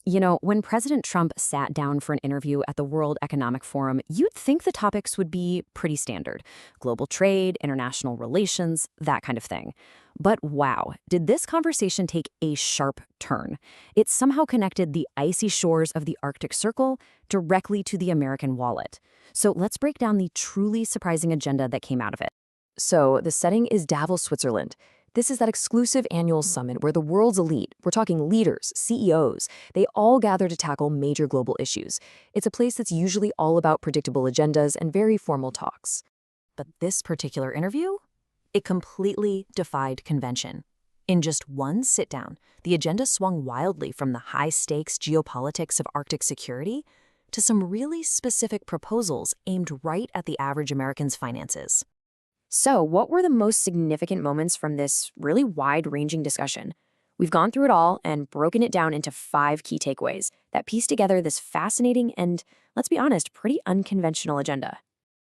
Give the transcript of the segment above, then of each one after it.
You know, when President Trump sat down for an interview at the World Economic Forum, you'd think the topics would be pretty standard: global trade, international relations, that kind of thing. But wow, did this conversation take a sharp turn? It somehow connected the icy shores of the Arctic Circle directly to the American wallet. So let's break down the truly surprising agenda that came out of it. So the setting is Davos, Switzerland. This is that exclusive annual summit where the world's elite, we're talking leaders, CEOs, they all gather to tackle major global issues. It's a place that's usually all about predictable agendas and very formal talks. But this particular interview? It completely defied convention. In just one sit-down, the agenda swung wildly from the high-stakes geopolitics of Arctic security to some really specific proposals aimed right at the average American's finances. So, what were the most significant moments from this really wide-ranging discussion? We've gone through it all and broken it down into 5 key takeaways that piece together this fascinating and, let's be honest, pretty unconventional agenda.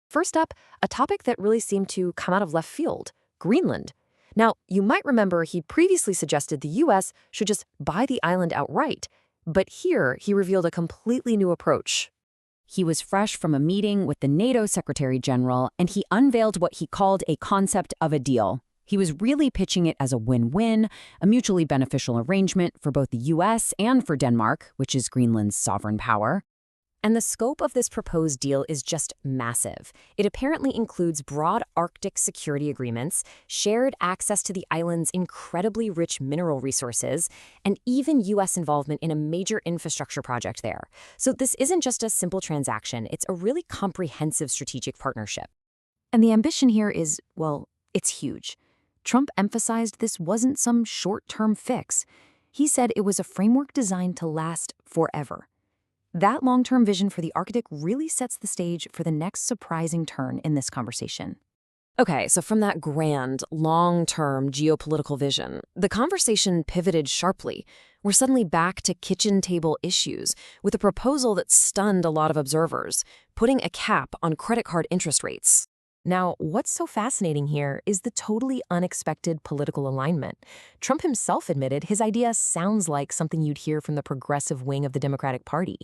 First up, a topic that really seemed to come out of left field: Greenland. Now, you might remember he previously suggested the U.S. should just buy the island outright, but here he revealed a completely new approach. He was fresh from a meeting with the NATO Secretary General, and he unveiled what he called a concept of a deal. He was really pitching it as a win-win, a mutually beneficial arrangement for both the U.S. and for Denmark, which is Greenland's sovereign power. And the scope of this proposed deal is just massive. It apparently includes broad Arctic security agreements, shared access to the island's incredibly rich mineral resources, and even U.S. involvement in a major infrastructure project there. So this isn't just a simple transaction, it's a really comprehensive strategic partnership. And the ambition here is, well, it's huge. Trump emphasized this wasn't some short-term fix. He said it was a framework designed to last forever. That long-term vision for the Arctic really sets the stage for the next surprising turn in this conversation. Okay, so from that grand, long-term geopolitical vision, the conversation pivoted sharply. We're suddenly back to kitchen table issues with a proposal that stunned a lot of observers: putting a cap on credit card interest rates. Now, what's so fascinating here is the totally unexpected political alignment. Trump himself admitted his idea sounds like something you'd hear from the progressive wing of the Democratic Party.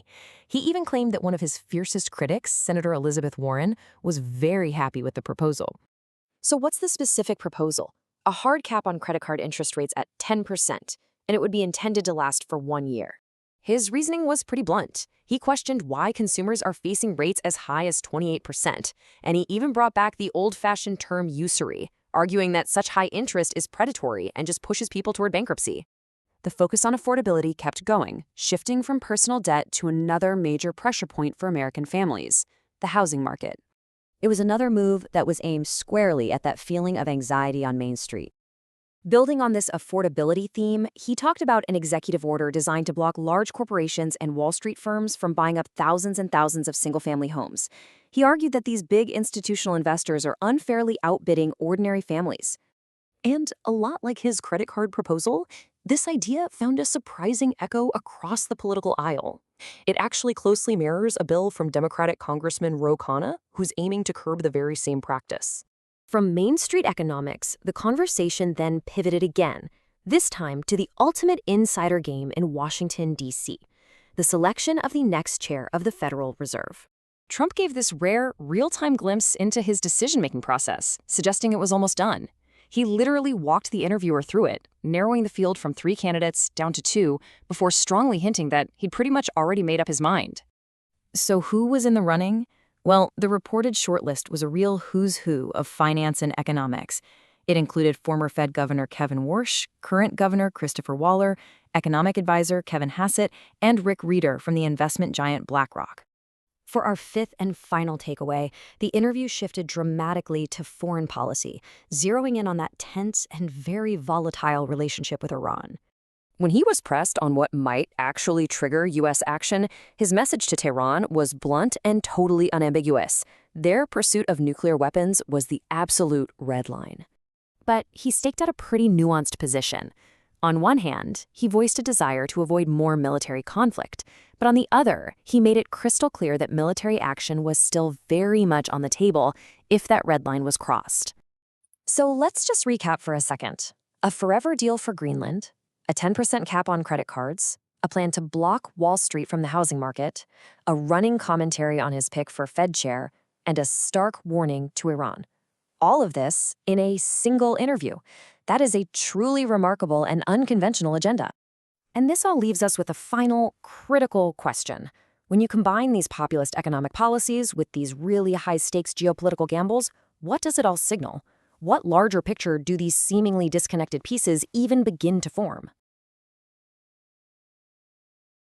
He even claimed that one of his fiercest critics, Senator Elizabeth Warren, was very happy with the proposal. So what's the specific proposal? A hard cap on credit card interest rates at 10%, and it would be intended to last for 1 year. His reasoning was pretty blunt. He questioned why consumers are facing rates as high as 28%, and he even brought back the old-fashioned term usury, arguing that such high interest is predatory and just pushes people toward bankruptcy. The focus on affordability kept going, shifting from personal debt to another major pressure point for American families: the housing market. It was another move that was aimed squarely at that feeling of anxiety on Main Street. Building on this affordability theme, he talked about an executive order designed to block large corporations and Wall Street firms from buying up thousands and thousands of single-family homes. He argued that these big institutional investors are unfairly outbidding ordinary families. And a lot like his credit card proposal, this idea found a surprising echo across the political aisle. It actually closely mirrors a bill from Democratic Congressman Ro Khanna, who's aiming to curb the very same practice. From Main Street economics, the conversation then pivoted again, this time to the ultimate insider game in Washington, D.C., the selection of the next chair of the Federal Reserve. Trump gave this rare, real-time glimpse into his decision-making process, suggesting it was almost done. He literally walked the interviewer through it, narrowing the field from 3 candidates down to 2, before strongly hinting that he'd pretty much already made up his mind. So who was in the running? Well, the reported shortlist was a real who's who of finance and economics. It included former Fed Governor Kevin Warsh, current Governor Christopher Waller, economic advisor Kevin Hassett, and Rick Rieder from the investment giant BlackRock. For our 5th and final takeaway, the interview shifted dramatically to foreign policy, zeroing in on that tense and very volatile relationship with Iran. When he was pressed on what might actually trigger U.S. action, his message to Tehran was blunt and totally unambiguous. Their pursuit of nuclear weapons was the absolute red line. But he staked out a pretty nuanced position. On one hand, he voiced a desire to avoid more military conflict, but on the other, he made it crystal clear that military action was still very much on the table if that red line was crossed. So let's just recap for a second. A forever deal for Greenland, a 10% cap on credit cards, a plan to block Wall Street from the housing market, a running commentary on his pick for Fed chair, and a stark warning to Iran. All of this in a single interview. That is a truly remarkable and unconventional agenda. And this all leaves us with a final, critical question. When you combine these populist economic policies with these really high-stakes geopolitical gambles, what does it all signal? What larger picture do these seemingly disconnected pieces even begin to form?